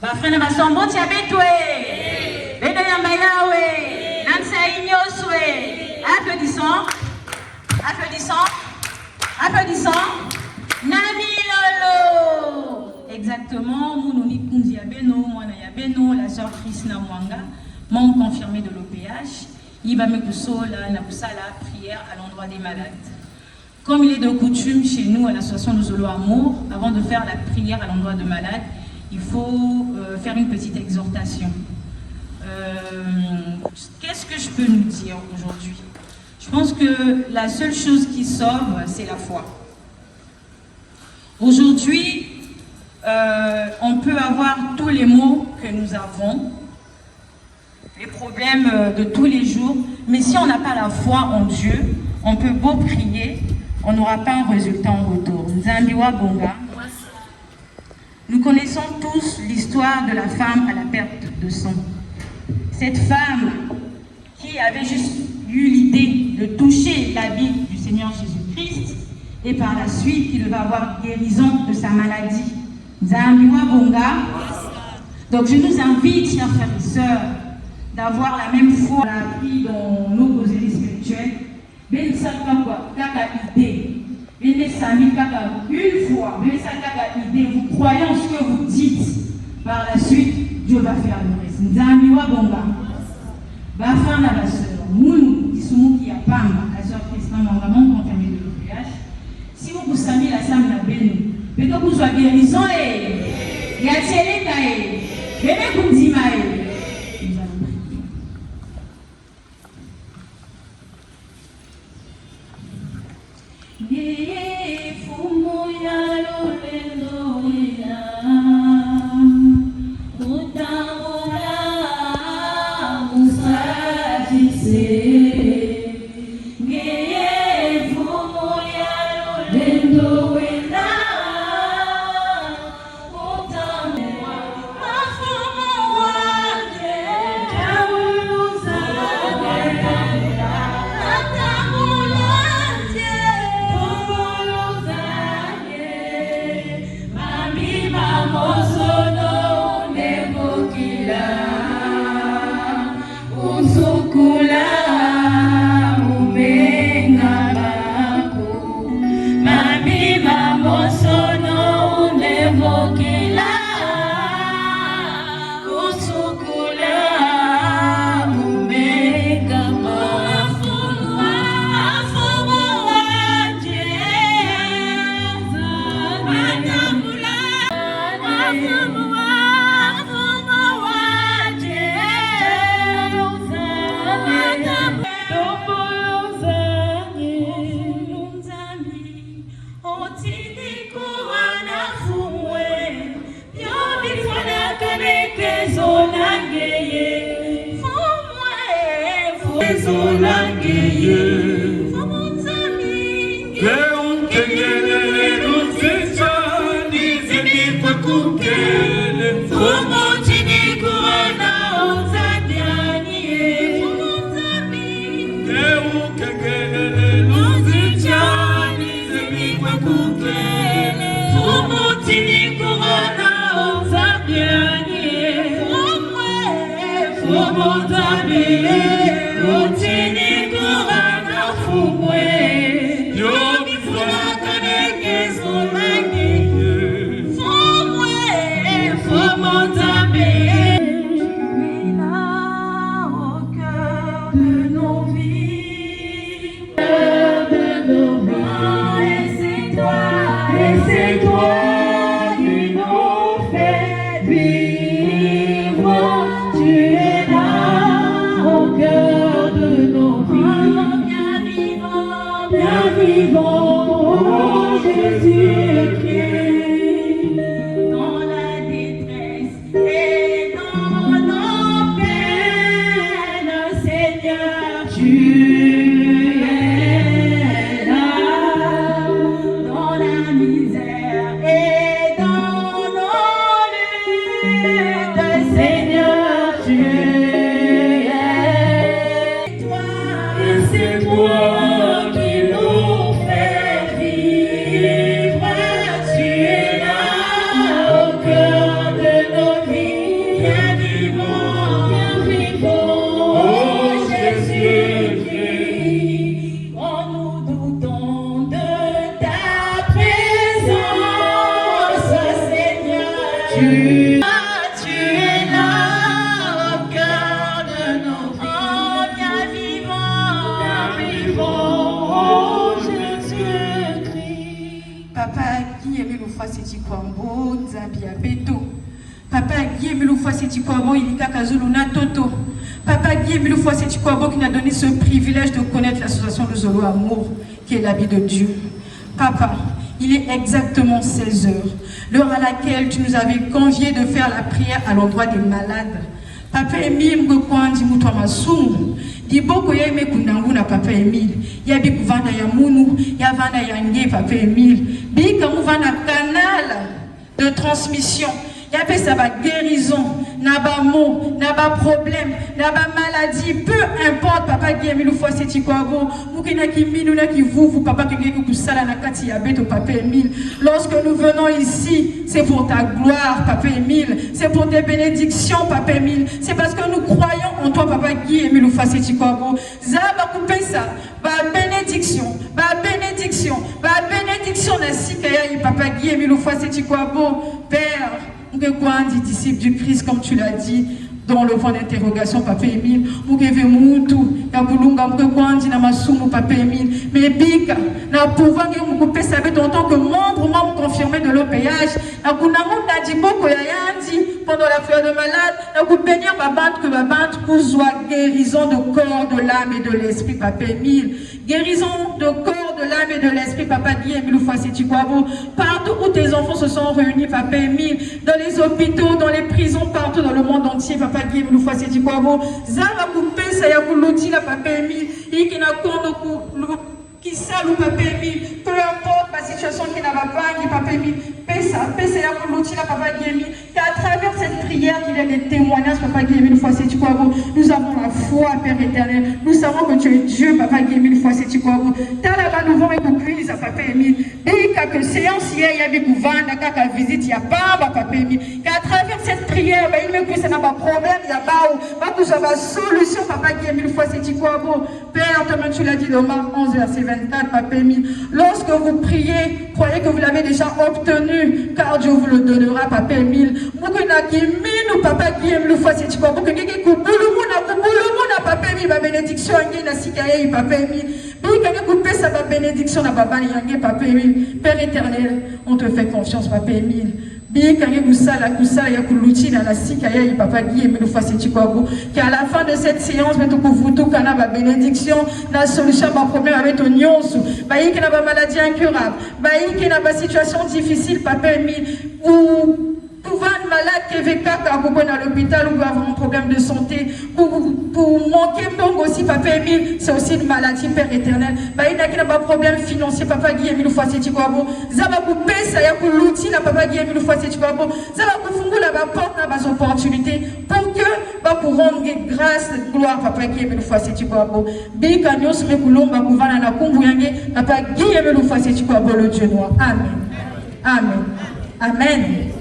Bafrena basombo tiabetwe. Beda yambayawe. Nansa inyoswe. Applaudissons. Applaudissons. Applaudissons. Nami Lolo. Exactement. Mounoni Kunzi Abeno, Mwana Yabeno, la sœur Christina Mwanga, membre confirmé de l'OPH. Iba Mekuso, la Nabusala, prière à l'endroit des malades. Comme il est de coutume chez nous à l'association de Zolo Amour, avant de faire la prière à l'endroit de malades, il faut faire une petite exhortation. Qu'est-ce que je peux nous dire aujourd'hui? Je pense que la seule chose qui sauve, c'est la foi. Aujourd'hui, on peut avoir tous les maux que nous avons, les problèmes de tous les jours, mais si on n'a pas la foi en Dieu, on peut beau prier, on n'aura pas un résultat en retour. Nzambiwa Bonga. Nous connaissons tous l'histoire de la femme à la perte de sang. Cette femme qui avait juste eu l'idée de toucher l'habit du Seigneur Jésus-Christ et par la suite qui devait avoir guérison de sa maladie. Nzambiwa Bonga. Donc je nous invite, chers frères et sœurs, d'avoir la même foi qu'on a appris dans nos causeries spirituelles. Ben Salkakwa, Kaka idée. Ben Sami Kaka une fois. Ben Salkaka idée. Vous croyez en ce que vous dites. Par la suite, Dieu va faire le reste. Nzambiwa Bonga. Bafan la sœur. Moun, Isoumu qui a Pamba, la sœur Christina Mwanga, confirmée de l'OPH. Si vous savez la Sam la Benu, mais que vous soyez guérison et Yatiele Kae, Bébé Kundimae. Tu es là au cœur. Kwambo, Zambia Beto. Papa Guy Miloufwa Kwabo, il est Kazuluna Toto. Papa Guy Miloufwa Kwabo qui nous a donné ce privilège de connaître l'association de Zolo Amour, qui est l'habit de Dieu. Papa, il est exactement 16 heures, l'heure à laquelle tu nous avais conviés de faire la prière à l'endroit des malades. Papa Emile Mgokwandi Mutwamasumu, Diboko ya ime kundangu na Papa Emile, ya bi kuvanda ya munu, ya vanda ya nge Papa Emile, bi kamu vanda canal de transmission. Il y avait ça va guérison, n'a pas mot, n'a pas problème, n'a pas maladie, peu importe. Papa Guillaume Miloufwa c'est quoi bon? Vous qui n'a qui minou n'a qui vous papa qui gagne que ça la nakati yabet au Papa Emile. Lorsque nous venons ici, c'est pour ta gloire, Papa Emile. C'est pour tes bénédictions, Papa Emile. C'est parce que nous croyons en toi, Papa Guillaume Miloufwa c'est quoi bon? Zaba couper ça, bah bénédiction, bah bénédiction, bah bénédiction n'a si kaya Papa Guillaume Miloufwa c'est quoi bon, Père. Moukekwandi, disciple du Christ, comme tu l'as dit, dans le point d'interrogation, Papa Emile, Moukeve Moutou, Yaboulunga, Moukekwandi, Namasumu, Papa Emile, mais Bika, n'a pouvoir que Moukoupe savait en tant que membre confirmé de l'OPH, n'a Kounamou Nadjiboko Yayandi, pendant la fleur de malade, n'a Koubénia Babante, que Babante, pour soit guérison de corps, de l'âme et de l'esprit, Papa Emile. Guérison de corps, de l'âme et de l'esprit, Papa Guillaume Miloufwa Kwabo. Partout où tes enfants se sont réunis, Papa Emile, dans les hôpitaux, dans les prisons, partout dans le monde entier, Papa Guillaume Miloufwa Kwabo. Zara Koupé, Sayakouloti, la Papa Emile, Ikina Kondo, qui salue Papa Emile, peu importe la situation qui n'a pas, Papa Emile, Pesa, Yakouloti, la Papa Guillaume, qu'à travers cette prière qu'il y a des témoignages, Papa Guillaume Miloufwa Kwabo, nous avons la foi, Père éternel. Nous savons que tu es Dieu, Papa Guillaume Miloufwa Kwabo. Talaba nous vont écouter, Papa Emile. Et que séance hier, il y avait Gouvanda, kaka visite, il y a pas, Papa Emile. Qu'à travers cette prière, il me dit que ça n'a pas de problème, il y a pas, que ça va solution, Papa Guillaume Miloufwa Kwabo. Père, toi-même tu l'as dit dans Marc 11, verset 24, Papa Emile. Lorsque vous priez, croyez que vous l'avez déjà obtenu, car Dieu vous le donnera, Papa Emile. Nous, Papa Guillaume Miloufwa Kwabo, que Papa Emile, ma bénédiction, Papa Emile. Sa bénédiction, Papa Emile. Père éternel, on te fait confiance, Papa Emile. Papa Guillaume qu'à la fin de cette séance, la bénédiction, la solution, ma problème avec ton nyonsu, qui n'a pas maladie incurable, qui n'a pas situation difficile, Papa Emile, ou pouvant être malade qui est à l'hôpital ou avoir un problème de santé, pour manquer donc aussi, Papa Emile, c'est aussi une maladie, Père éternel. Il n'a pas de problème financier, Papa Guillaume Miloufwa Kwabo. Zaba coupé, ça y a pour l'outil, la Papa Guillaume Miloufwa Kwabo. Zaba pour la porte, la opportunité, pour que, pour rendre grâce, gloire, Papa Guillaume Miloufwa Kwabo. Bika nyos me kulomba kuvana na kumbuyange, Papa Guillaume Miloufwa Kwabo, le Dieu noir. Amen. Amen. Amen.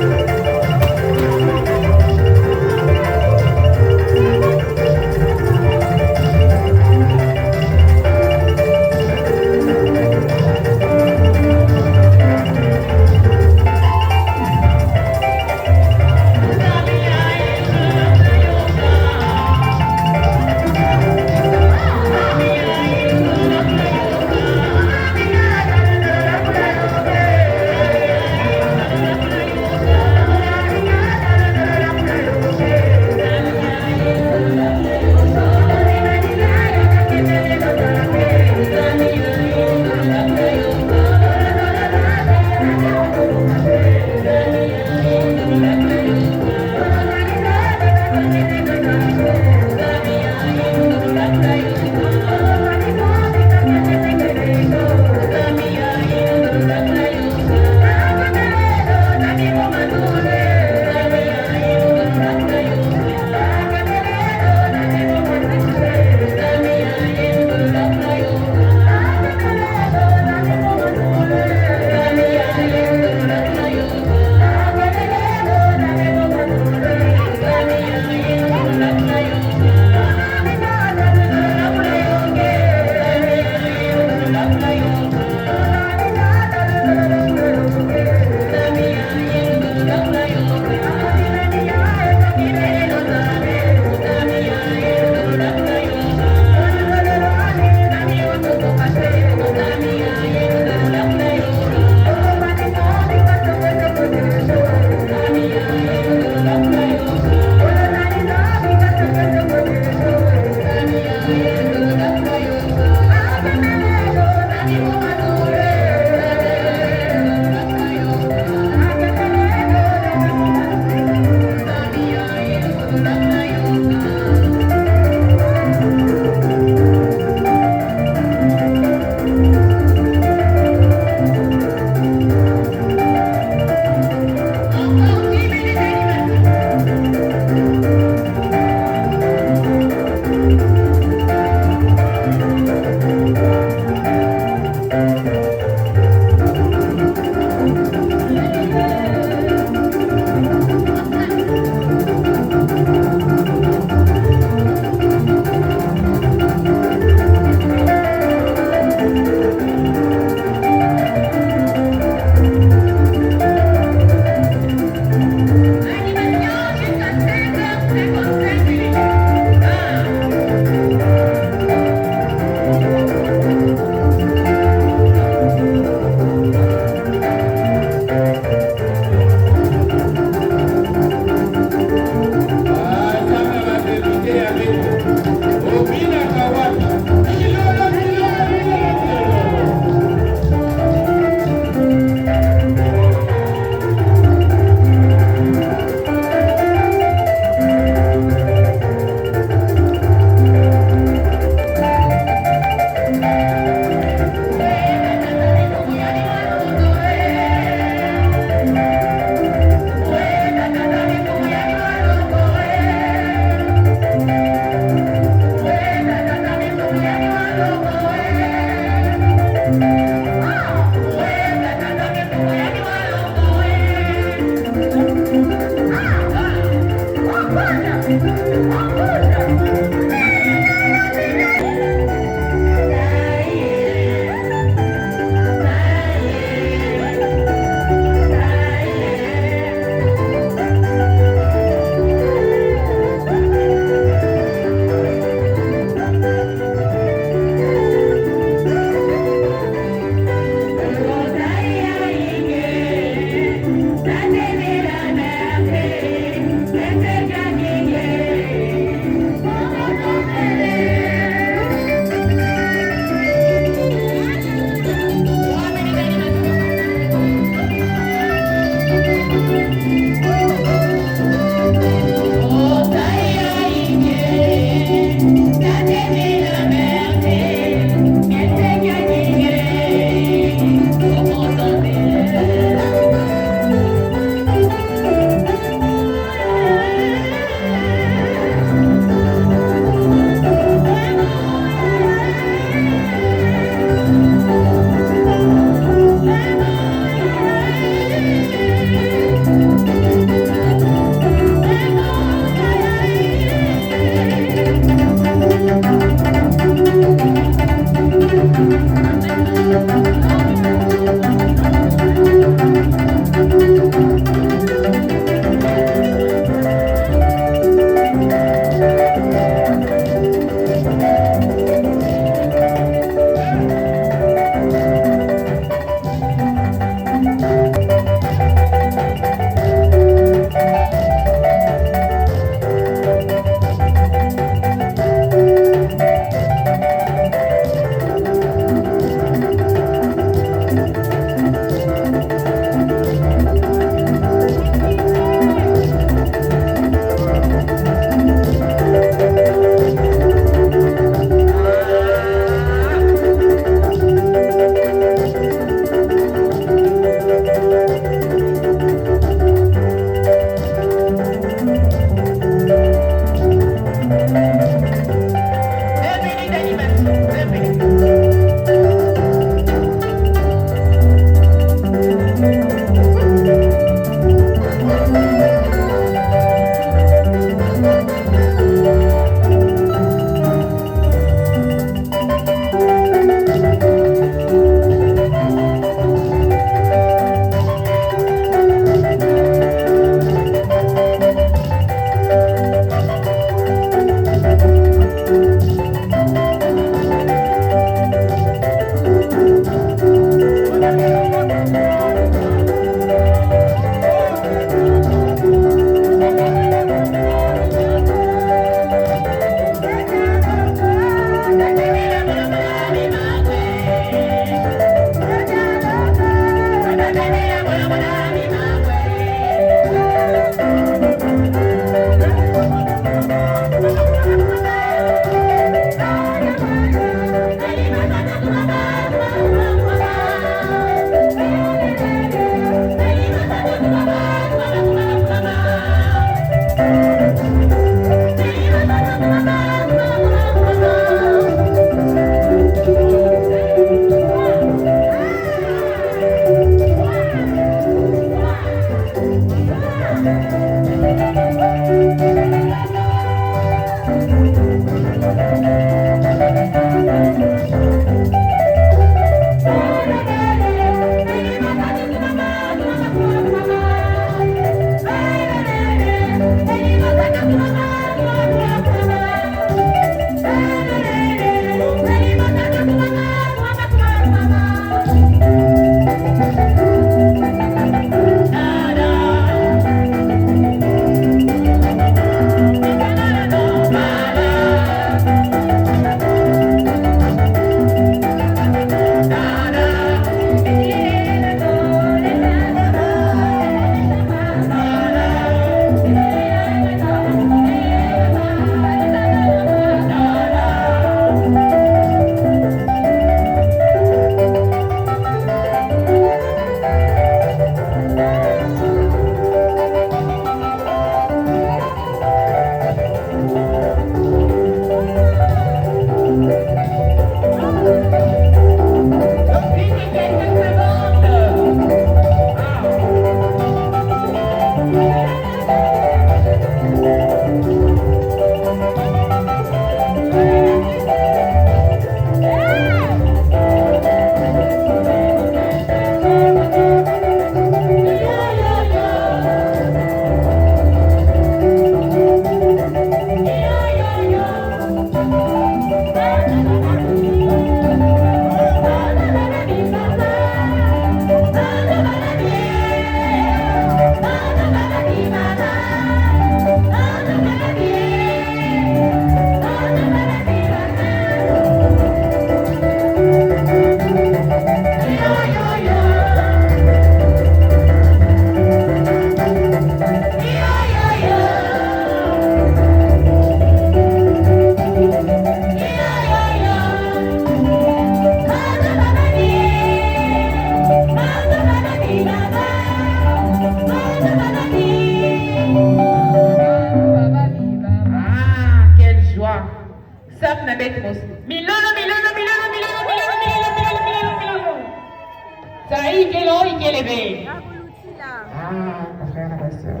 Ah, mon frère et ma soeur.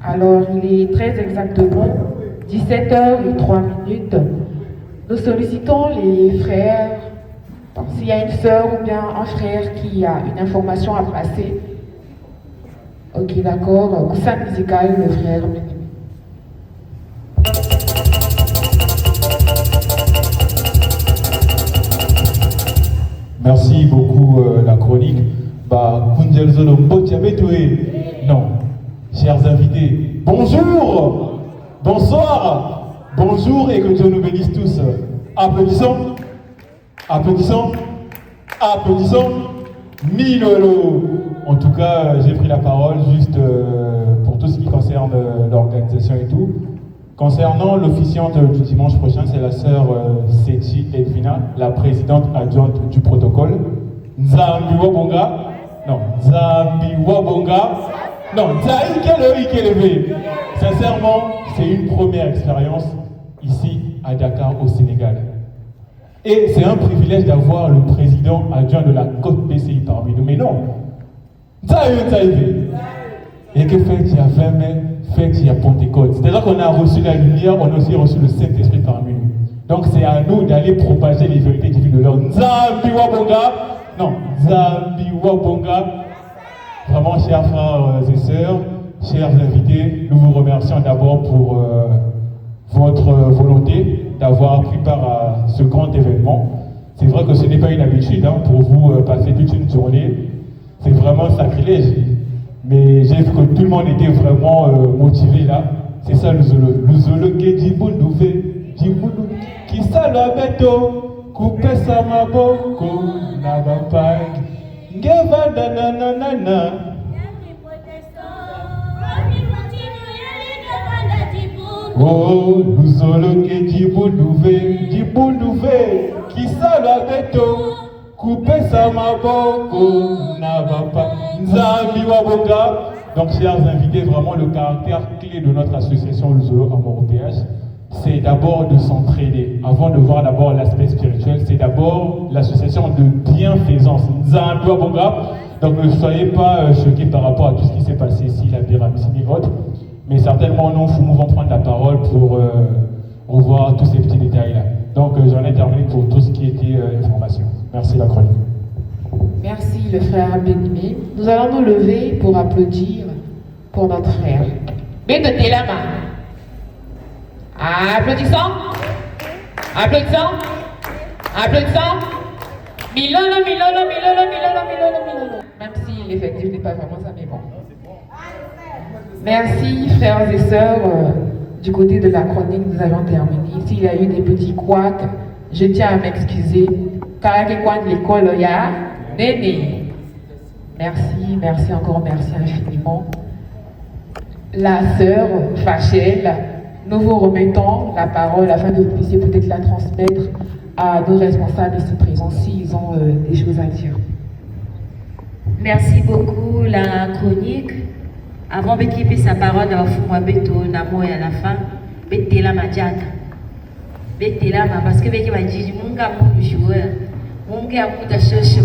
Alors, il est très exactement 17h03. Nous sollicitons les frères, donc, s'il y a une sœur ou bien un frère qui a une information à passer. Ok, d'accord. Coussin musical, le frère Béni. Merci beaucoup la chronique. Non, chers invités, bonjour, bonsoir, bonjour et que Dieu nous bénisse tous. Applaudissons, applaudissons, applaudissons. 1000 euros. En tout cas, j'ai pris la parole juste pour tout ce qui concerne l'organisation et tout. Concernant l'officiante du dimanche prochain, c'est la sœur Seti Edwina, la présidente adjointe du protocole. Nzambi Wabonga. Non, Nzambi Wabonga. Non, Nzambi Kelebe. Sincèrement, c'est une première expérience ici à Dakar, au Sénégal. Et c'est un privilège d'avoir le président adjoint de la côte BCI parmi nous. Mais non, Nzambi. Et que fait-il y a 20 mai? Fait il y a Pentecôte. C'est-à-dire qu'on a reçu la lumière, on a aussi reçu le Saint-Esprit parmi nous. Donc c'est à nous d'aller propager les vérités divines de l'homme. Nzambi Wabonga. Non, Nzambi Wabonga. Vraiment, chers frères et sœurs, chers invités, nous vous remercions d'abord pour votre volonté d'avoir pris part à ce grand événement. C'est vrai que ce n'est pas une habitude pour vous passer toute une journée. C'est vraiment un sacrilège. Mais j'ai vu que tout le monde était vraiment motivé là. C'est ça le zolo. Le zolo qui dit Boundouvé, qui salabeto, coupe sa maboko, nabapag, ngeva nananana. Oh, le zolo qui dit Boundouvé, qui salabeto, coupe sa maboko, nabapag. Nzambi Wabonga. Donc, chers invités, vraiment le caractère clé de notre association Le Zolo Amour au PH, c'est d'abord de s'entraider. Avant de voir d'abord l'aspect spirituel, c'est d'abord l'association de bienfaisance. Nzambi Wabonga. Donc, ne soyez pas choqués par rapport à tout ce qui s'est passé ici, la pyramide et autres. Mais certainement, nous vont prendre la parole pour revoir tous ces petits détails-là. Donc, j'en ai terminé pour tout ce qui était information. Merci la chronique. Merci le frère Bénimé. Nous allons nous lever pour applaudir pour notre frère. Mettez la main. Applaudissons. Applaudissons. Applaudissons. Milolo. Même si l'effectif n'est pas vraiment ça, mais bon. Merci frères et sœurs. Du côté de la chronique, nous avons terminé. S'il y a eu des petits couacs, je tiens à m'excuser. Car l'école, il y a Néné. Merci encore, merci infiniment. La sœur Fachel, nous vous remettons la parole afin que vous puissiez peut-être la transmettre à nos responsables ici présents s'ils ont des choses à dire. Merci beaucoup la chronique. Avant de quitter sa parole à Fumwabeto, Namo et à la fin, Betela Madjaka. Betela parce que Betela dit Munga Mou joueur, Munga Mou de Chocho.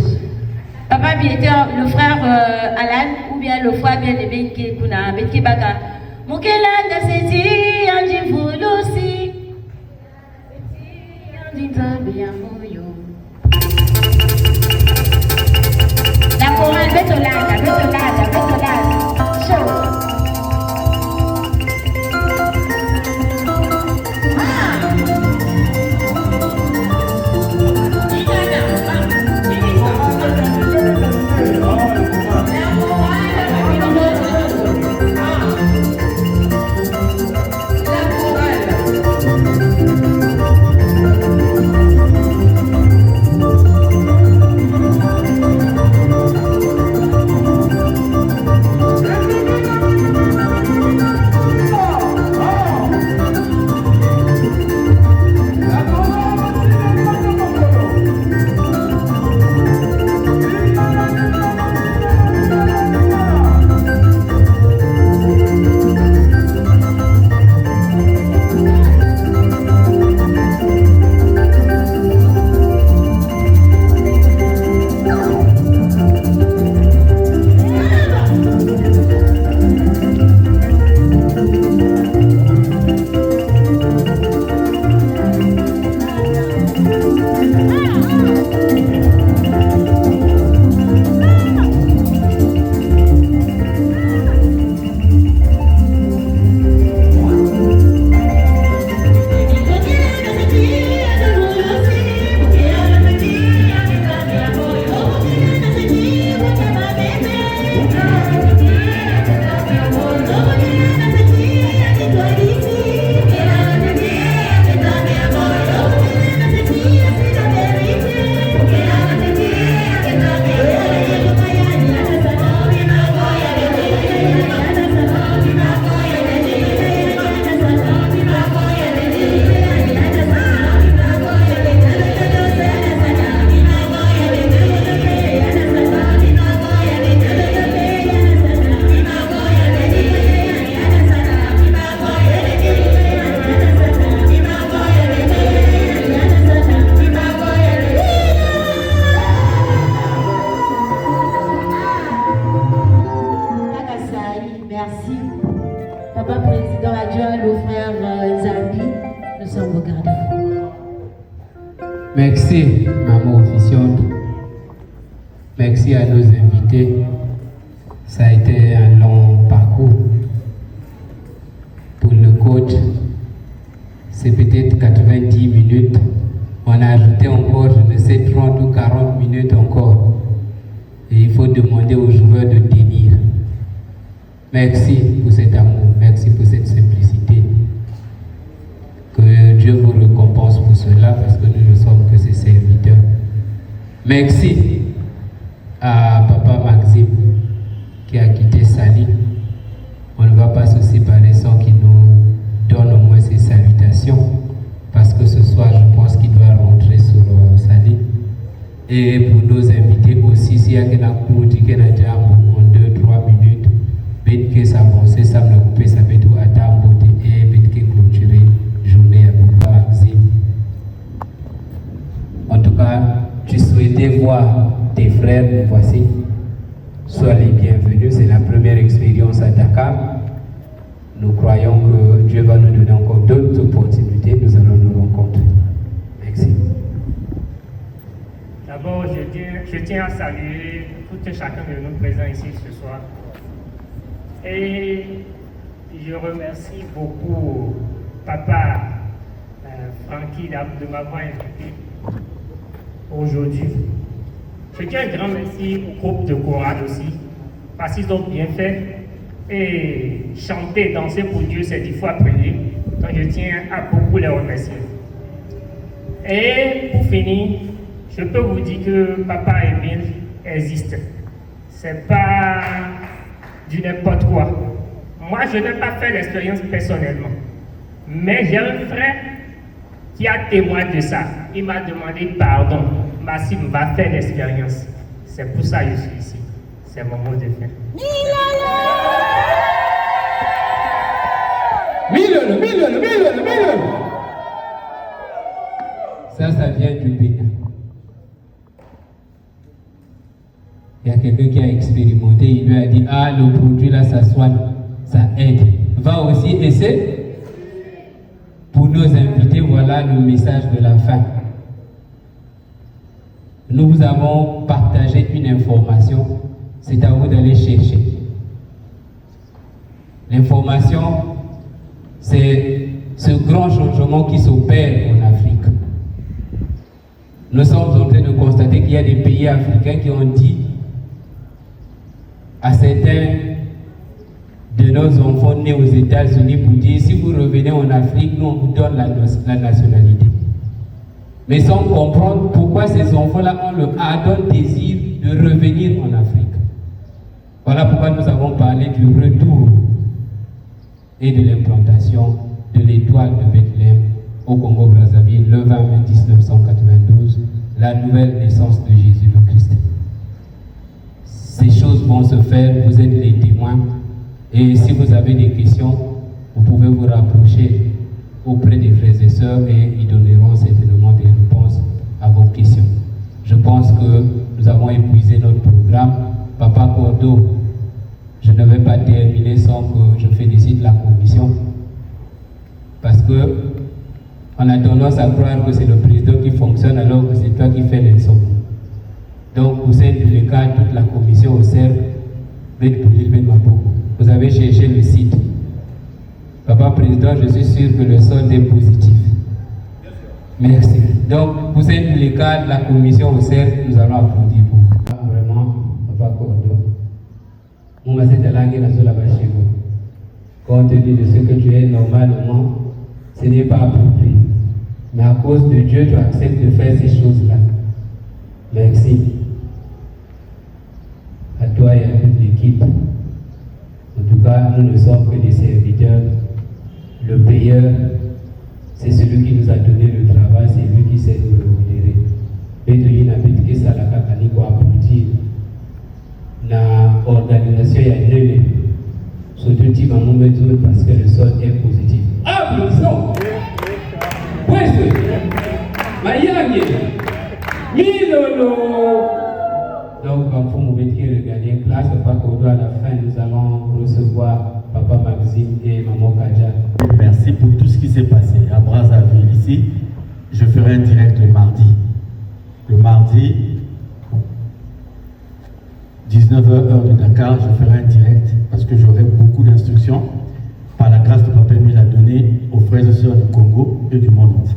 Papa bien était le frère Alan ou bien le frère bien aimé qui est Kuna Betki Baka. Mukela de Seti, Andi Vulusi. Andi Zambi Amoyo. La chorale Betolada. Show. Merci. Papa Président adjoint, le frère Zambi, nous sommes au garde-fou. Merci, maman officiante. Merci à nos invités. Ça a été un long parcours. Pour le coach, c'est peut-être 90 minutes. On a ajouté encore, je ne sais, 30 ou 40 minutes encore. Et il faut demander aux joueurs de tenir. Merci pour cet amour, merci pour cette simplicité. Que Dieu vous récompense pour cela parce que nous ne sommes que ses serviteurs. Merci à Papa Maxime qui a quitté Sali. On ne va pas se séparer sans qu'il nous donne au moins ses salutations parce que ce soir je pense qu'il doit rentrer sur Sali. Et pour nos invités aussi, s'il y a quelqu'un qui a déjà en 2-3 minutes, peut-être que ça avance, ça me coupe, ça peut tout attendre et peut-être que clôturer journée à Papa Maxime. En tout cas, tu souhaitais voir tes frères, nous voici. Sois les bienvenus, c'est la première expérience à Dakar. Nous croyons que Dieu va nous donner encore d'autres opportunités, nous allons nous rencontrer. Merci. D'abord, je tiens à saluer tout et chacun de nous présents ici ce soir. Et je remercie beaucoup Papa Francky de m'avoir invité aujourd'hui. Je tiens un grand merci au groupe de chorale aussi, parce qu'ils ont bien fait. Et chanter, danser pour Dieu, c'est 10 fois prier. Donc je tiens à beaucoup les remercier. Et pour finir, je peux vous dire que Papa Emile existe. C'est pas du n'importe quoi. Moi, je n'ai pas fait l'expérience personnellement. Mais j'ai un frère qui a témoigné de ça. Il m'a demandé pardon. Massim va faire l'expérience. C'est pour ça que je suis ici. C'est mon mot de fin. Milolo. Ça vient du Bénin. Il y a quelqu'un qui a expérimenté, il lui a dit, ah, le produit là, ça soigne, ça aide. Va aussi essayer. Pour nos invités, voilà le message de la fin. Nous vous avons partagé une information, c'est à vous d'aller chercher. L'information, c'est ce grand changement qui s'opère en Afrique. Nous sommes en train de constater qu'il y a des pays africains qui ont dit à certains de nos enfants nés aux États-Unis pour dire si vous revenez en Afrique, nous on vous donne la nationalité. Mais sans comprendre pourquoi ces enfants-là ont le ardent désir de revenir en Afrique. Voilà pourquoi nous avons parlé du retour et de l'implantation de l'étoile de Bethléem au Congo-Brazzaville le 20 mai 1992, la nouvelle naissance de Jésus le Christ. Ces choses vont se faire, vous êtes les témoins. Et si vous avez des questions, vous pouvez vous rapprocher auprès des frères et sœurs et ils donneront certainement des réponses à vos questions. Je pense que nous avons épuisé notre programme. Papa Cordo, je ne vais pas terminer sans que je félicite la commission parce que on a tendance à croire que c'est le président qui fonctionne alors que c'est toi qui fais les sommes. Donc, vous êtes le cas, toute la commission au cercle, vous avez cherché le site. Papa Président, je suis sûr que le solde est positif. Merci. Donc, vous êtes le cas de la commission au cercle, nous allons applaudir pour vous. Vraiment, Papa Cordo. Moi, c'est la langue chez vous. Compte tenu de ce que tu es normalement, ce n'est pas approprié. Mais à cause de Dieu, tu acceptes de faire ces choses-là. Merci. À toi et à toute l'équipe. En tout cas, nous ne sommes que des serviteurs. Le payeur, c'est celui qui nous a donné le travail, c'est lui qui sait nous rémunérer. Et n'a pas que ça la kakani pour applaudir. La organisation est nulle. Surtout si on me dit parce que le sol est positif. Applaudissons! Presque! Mayagi! Milolo! Donc, quand vous m'oubliez de regarder classe, pas qu'au doigt à la fin, nous allons recevoir mardi, 19h heure de Dakar, je ferai un direct parce que j'aurai beaucoup d'instructions par la grâce de Papa Émile à donner aux frères et sœurs du Congo et du monde entier.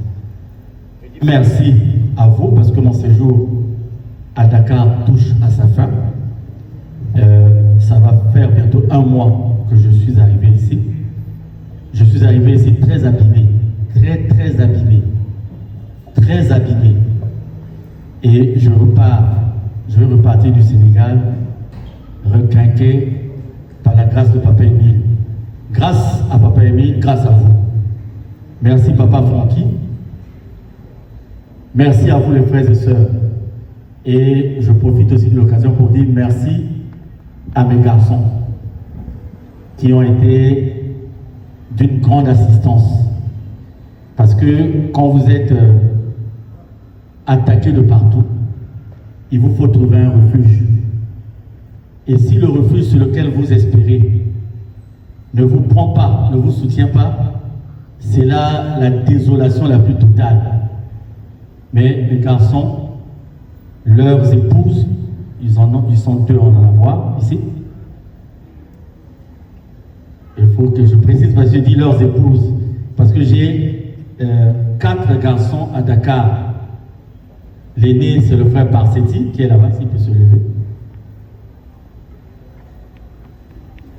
Merci à vous parce que mon séjour à Dakar touche à sa fin. Ça va faire bientôt 1 mois que je suis arrivé ici. Je suis arrivé ici très abîmé, très abîmé, très abîmé. Et je vais repartir du Sénégal requinqué par la grâce de Papa Émile. Grâce à Papa Émile, grâce à vous. Merci Papa Francky. Merci à vous les frères et sœurs. Et je profite aussi de l'occasion pour dire merci à mes garçons qui ont été d'une grande assistance. Parce que quand vous êtes attaqué de partout, il vous faut trouver un refuge. Et si le refuge sur lequel vous espérez ne vous prend pas, ne vous soutient pas, c'est là la désolation la plus totale. Mais les garçons, leurs épouses, ils sont 2 en avoir ici. Il faut que je précise parce que je dis leurs épouses, parce que j'ai 4 garçons à Dakar. L'aîné, c'est le frère Parsetti, qui est là-bas, s'il peut se lever.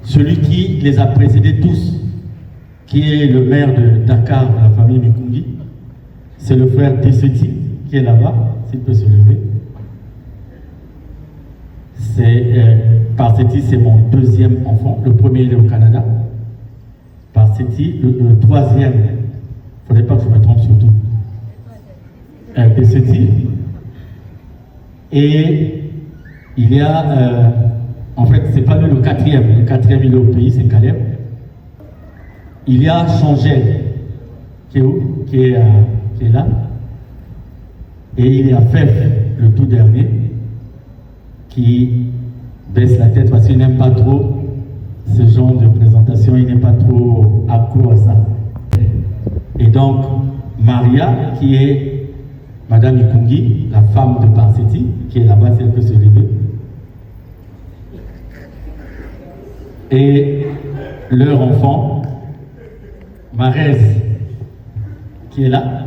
Celui qui les a précédés tous, qui est le maire de Dakar, de la famille Mikungi, c'est le frère Tesseti, qui est là-bas, s'il peut se lever. Parsetti, c'est mon 2e enfant. Le premier, il est au Canada. Parsetti, le 3e, il ne faudrait pas que je me trompe surtout. Tesseti. Et il y a, en fait, c'est pas lui le 4e. Le 4e, il est au pays, c'est Caleb. Il y a Changel, qui est où? Qui est là. Et il y a Fef, le tout dernier, qui baisse la tête parce qu'il n'aime pas trop ce genre de présentation, il n'est pas trop accro à ça. Et donc, Maria, qui est Madame Mikungi, la femme de Parsetti, qui est là-bas, si elle peut se lever. Et leur enfant, Marès, qui est là.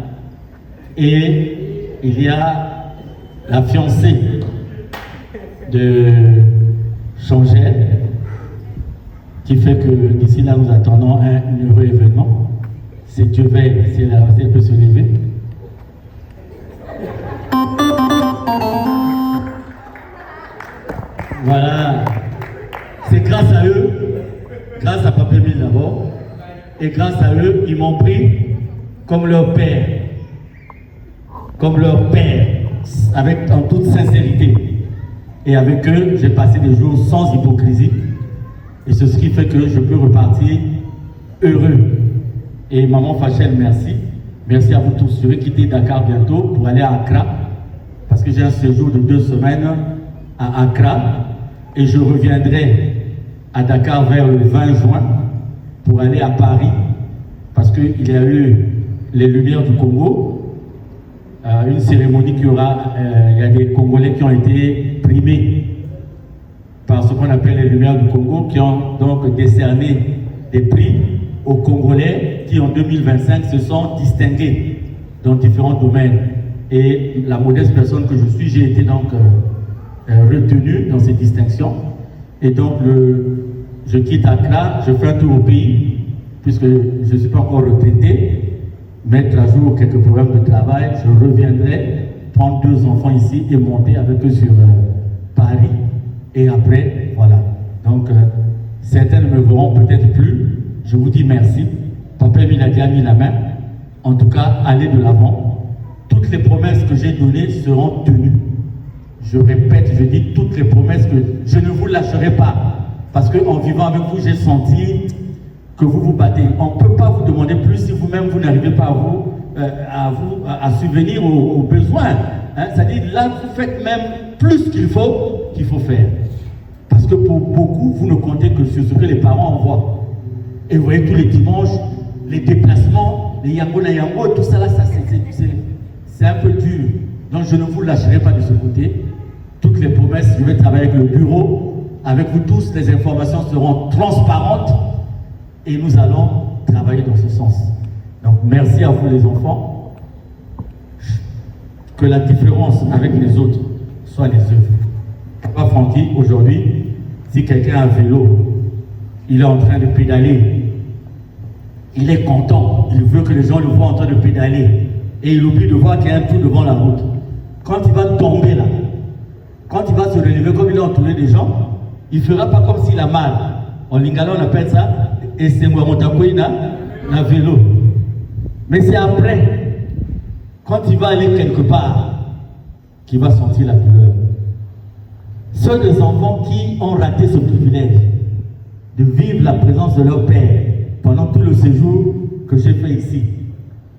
Et il y a la fiancée de Changel, qui fait que d'ici là, nous attendons un heureux événement. C'est Dieu veille, si elle peut se lever. Voilà. C'est grâce à eux, grâce à Papa Émile d'abord, et grâce à eux, ils m'ont pris comme leur père. Comme leur père, en toute sincérité. Et avec eux, j'ai passé des jours sans hypocrisie. Et c'est ce qui fait que je peux repartir heureux. Et maman Fachel, merci. Merci à vous tous. Je vais quitter Dakar bientôt pour aller à Accra. Parce que j'ai un séjour de 2 semaines à Accra. Et je reviendrai à Dakar vers le 20 juin pour aller à Paris. Parce qu'il y a eu les Lumières du Congo. Une cérémonie qui aura, il y a des Congolais qui ont été primés par ce qu'on appelle les Lumières du Congo, qui ont donc décerné des prix aux Congolais qui en 2025 se sont distingués dans différents domaines. Et la modeste personne que je suis, j'ai été donc retenu dans ces distinctions. Et donc je quitte Accra, je fais un tour au pays, puisque je ne suis pas encore retraité, mettre à jour quelques programmes de travail, je reviendrai prendre 2 enfants ici et monter avec eux sur Paris. Et après, voilà. Donc, certains ne me verront peut-être plus. Je vous dis merci. Papa Émile a mis la main. En tout cas, allez de l'avant. Toutes les promesses que j'ai données seront tenues. Je répète, je dis toutes les promesses que je ne vous lâcherai pas. Parce qu'en vivant avec vous, j'ai senti que vous vous battez. On ne peut pas vous demander plus si vous-même vous n'arrivez pas à subvenir aux besoins. Hein? C'est-à-dire là, vous faites même plus qu'il faut faire. Parce que pour beaucoup, vous ne comptez que sur ce que les parents envoient. Et vous voyez tous les dimanches, les déplacements, les yango na yango, tout ça là, c'est un peu dur. Donc je ne vous lâcherai pas de ce côté. Toutes les promesses, je vais travailler avec le bureau, avec vous tous, les informations seront transparentes et nous allons travailler dans ce sens. Donc merci à vous les enfants. Que la différence avec les autres soit les œuvres. Papa Francky, aujourd'hui, si quelqu'un a un vélo, il est en train de pédaler, il est content, il veut que les gens le voient en train de pédaler et il oublie de voir qu'il y a un trou devant la route. Quand il va tomber là, quand il va se relever comme il est entouré des gens, il ne fera pas comme s'il a mal. En lingala, on appelle ça et c'est moi na vélo. Mais c'est après, quand il va aller quelque part, qu'il va sentir la douleur. Ceux des enfants qui ont raté ce privilège de vivre la présence de leur père pendant tout le séjour que j'ai fait ici,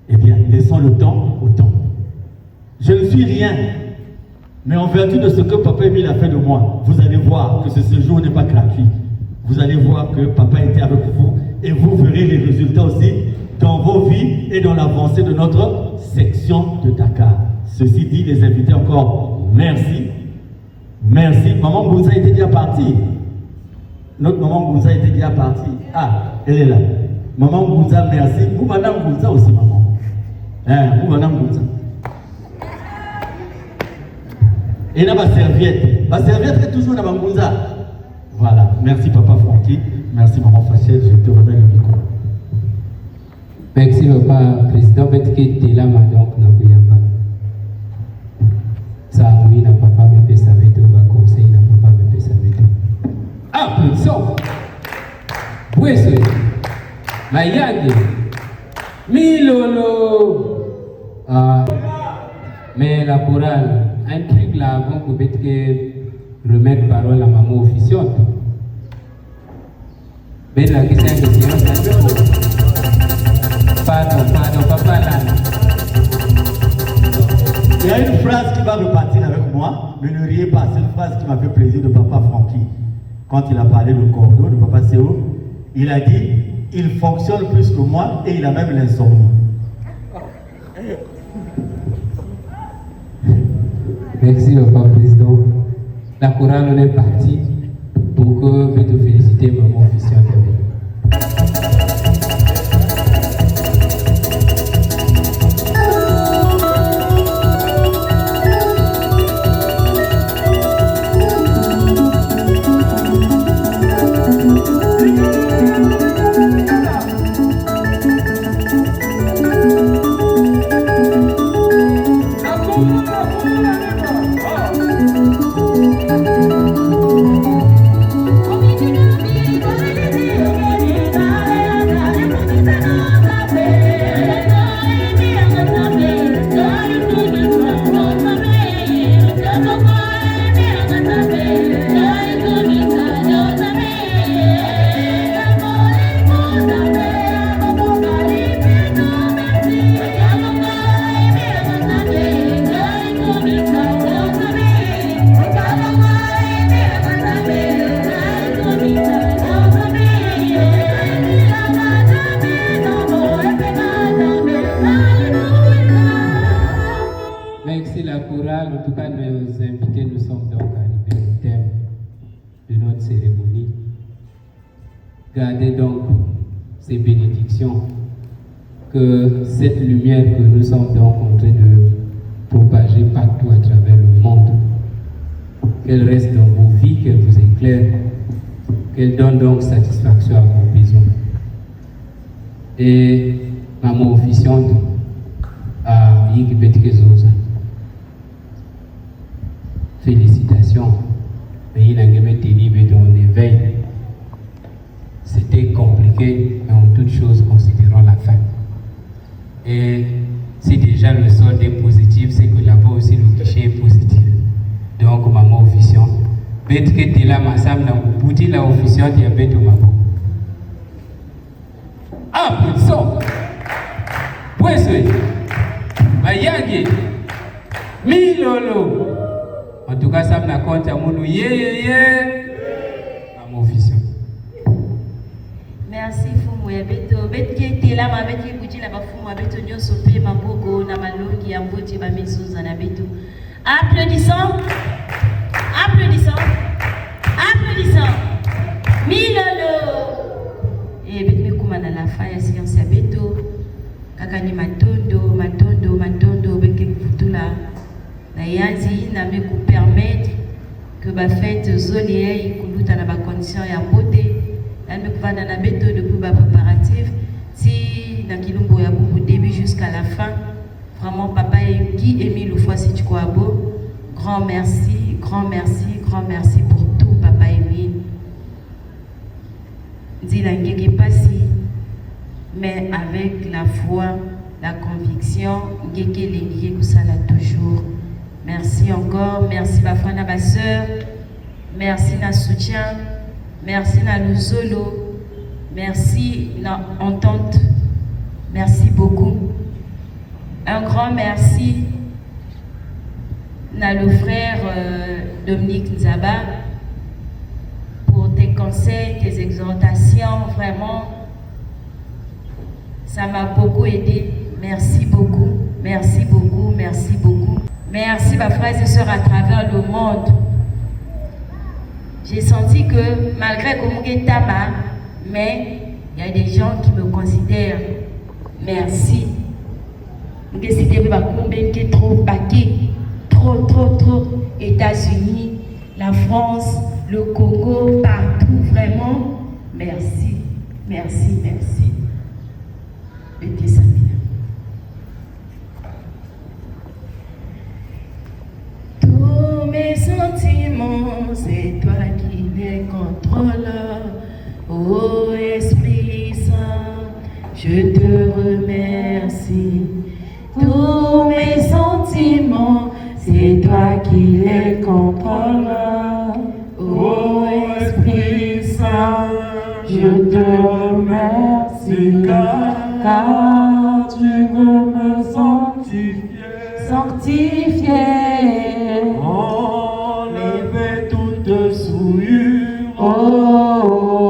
eh bien, laissons le temps au temps. Je ne suis rien, mais en vertu de ce que Papa Émile a fait de moi, vous allez voir que ce séjour n'est pas gratuit. Vous allez voir que Papa était avec vous et vous verrez les résultats aussi dans vos vies et dans l'avancée de notre section de Dakar. Ceci dit, les invités encore, merci. Merci. Maman Gounza était déjà partie. Notre maman Gounza était déjà partie. Ah, elle est là. Maman Gounza, merci. Vous, madame Gounza aussi, maman. Vous, madame Gounza. Et là, ma serviette. Ma serviette est toujours dans ma Gounza. Voilà. Merci, papa Francky. Merci, maman Fachel. Je te remets le micro. Merci, papa président. Betke Tela Madonk Nabuyamba. Ça, oui, n'a papa me fait sa veto. Va conseil, n'a papa me fait sa veto. Ah, plus son. Oui, c'est. Mayagi. Milolo. Ah. Mais la chorale, un truc là avant que Betke remettre parole à maman officiante. Ben la question de séance. Pardon, papa là. Il y a une phrase qui va repartir avec moi, mais ne riez pas, c'est une phrase qui m'a fait plaisir de papa Francky. Quand il a parlé de Cordo, de papa Séo, il a dit, il fonctionne plus que moi et il a même l'insomnie. Merci, papa président. La chorale on est partie pour que je te féliciter, maman officiante. En tout cas, nos invités, nous sommes donc arrivés au terme de notre cérémonie. Gardez donc ces bénédictions, que cette lumière que nous sommes donc en train de propager partout à travers le monde, qu'elle reste dans vos vies, qu'elle vous éclaire, qu'elle donne donc satisfaction à vos besoins. Et maman officiante à Yig Betkezosa. Félicitations. Mais il a jamais tenu dans l'éveil. C'était compliqué, mais en toute chose, considérons la fin. Et si déjà le solde est positif, c'est que là-bas aussi le guichet est positif. Donc, maman officiante, bête que tu es là, ma femme, dans le bouti, la officiante, il y a bête au maman. Ah, plus de son. Point souhait. Mayagi. Milolo. En tout cas, ça me compte à mon maman officiante. Merci. merci fumu ya beto betke tela ma betke bujila ba fumu ya beto nyonso pe maboko na malongi ya mboti ba mesuza na beto. Applaudissons. Applaudissons. Applaudissons. Milolo. Et betme kumana la fa ya science ya beto kaka ni matondo beke kutula na yanzi na me ku permettre que ba fête zolier kuluta na ba condition ya beauté na me kuvanda na beto depuis ba préparatif si na kilumbo ya bubu début jusqu'à la fin. Vraiment papa et Guy Émile fois si tu crois beau, grand merci pour tout papa Émile. Nzila ngeke pasi mais avec la foi, la conviction, ngeke lengi kusala toujours. Merci encore, merci bafana ba sœur, merci na soutien, merci na luzolo, merci na entente, merci beaucoup. Un grand merci na le frère Dominique Nzaba pour tes conseils, tes exhortations, vraiment ça m'a beaucoup aidé. Merci beaucoup, merci beaucoup, merci beaucoup. Merci mes frères et sœurs à travers le monde. J'ai senti que malgré que je tabac, mais il y a des gens qui me considèrent. Merci. Je suis trop paquet, trop. États-Unis, la France, le Congo, partout, vraiment. Merci. Mettez ça bien. Tous mes sentiments, c'est toi qui les contrôles. Oh Esprit Saint, je te remercie. Tous mes sentiments, c'est toi qui les contrôles. Oh Esprit Saint, je te remercie car tu veux me sanctifier. Enlever toute souillure. Oh,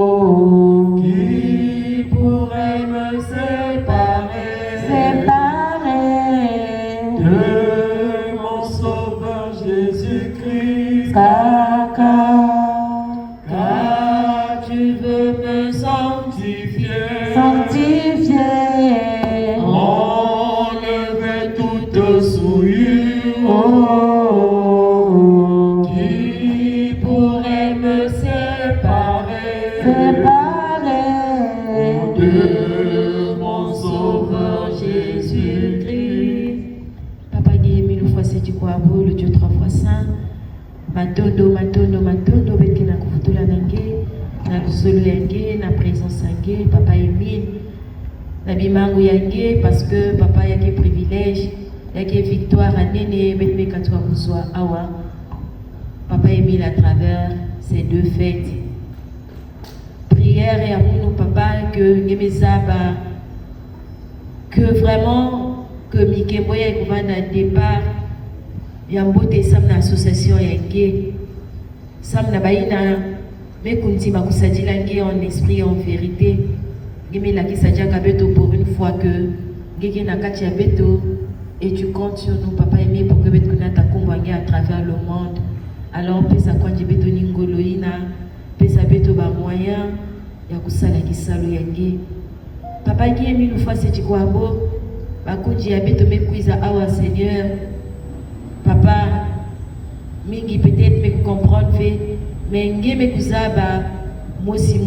qui pourrait me séparer de mon Sauveur Jésus-Christ, car tu veux me sanctifier. Enlever toute souillure. Oh, qui pourrait me séparer de mon Sauveur Jésus-Christ. Papa Guy mille fois c'est du quoi beau, le Dieu trois fois saint. Matondo, beki na kufutula nange, na lusolo yange, na présence yange, papa Emile, na bimangu yange, parce que papa yake privilège, yake victoire à nene, betme katwa kuzwa awa. Papa Emile à travers ces deux fêtes. Prière et amour, papa, que Ngemezaba, que vraiment, que Mike Moya et Kouvana départ, Yambote Sam na association Yangé, Sam na baïna, mais Kuntima Koussadila Ngé en esprit et en vérité. Ngeme la Kisadja Kabeto pour une fois que Ngé na Katia Beto, et tu comptes sur nous, papa aimé, pour que Betkuna ta combattu à travers le monde. Alors, pesa kwa Beto Ningoloina, pesa Beto ba moyen, Yakusala Kisalo Yangé. Papa Guy mille fois c'est Chikwabo, Bakuji ya Beto me kuiza awa Seigneur. Papa, mingi peut-être me comprendre fait, mais ngeme kuzaba mosi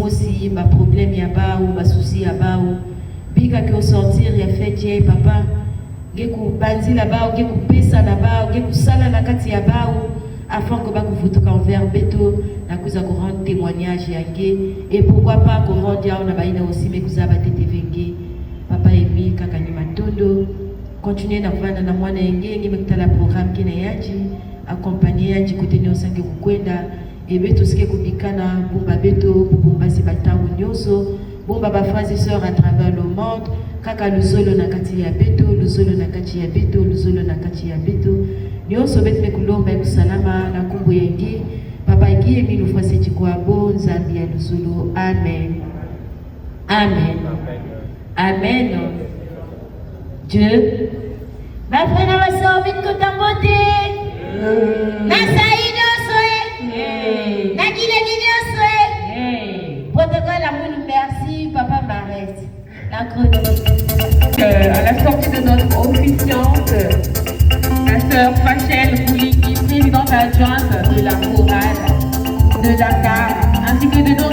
ma problème yaba ou ma souci yaba ou bika que au sortir ya fait papa ngeku banzi là-bas ou ngeku pesa là-bas ou ngeku sala na kati yaba ou afin que baku vutuka envers Beto na kuza ko rendre témoignage yangé et pourquoi pas ko rendre ya na baina aussi me kuzaba tetevenge papa emi kaka ni matondo. Continuer na kuvanda na mwana yenge ngime kutala programme kina yaji accompagner yaji kuteni osange kukwenda ebe tosike kubikana bomba Beto bomba zibatangu nyoso bomba ba frères et sœurs à travers le monde kaka luzolo na kati ya Beto luzolo na kati ya Beto luzolo na kati ya Beto nyoso betme kulomba kusalama na kumbu yenge papa Guy mille fois c'est quoi bon Zambia luzolo amen. Amen. Amen. Dieu. Ma frère va sortir de ta beauté. Na saïdo souhait. Na guilé souhait. Protocole amour, merci, papa m'arrête. La chronique. À la sortie de notre officiante, la sœur Fachel Bouliki, présidente adjointe de la chorale de Dakar, ainsi que de nos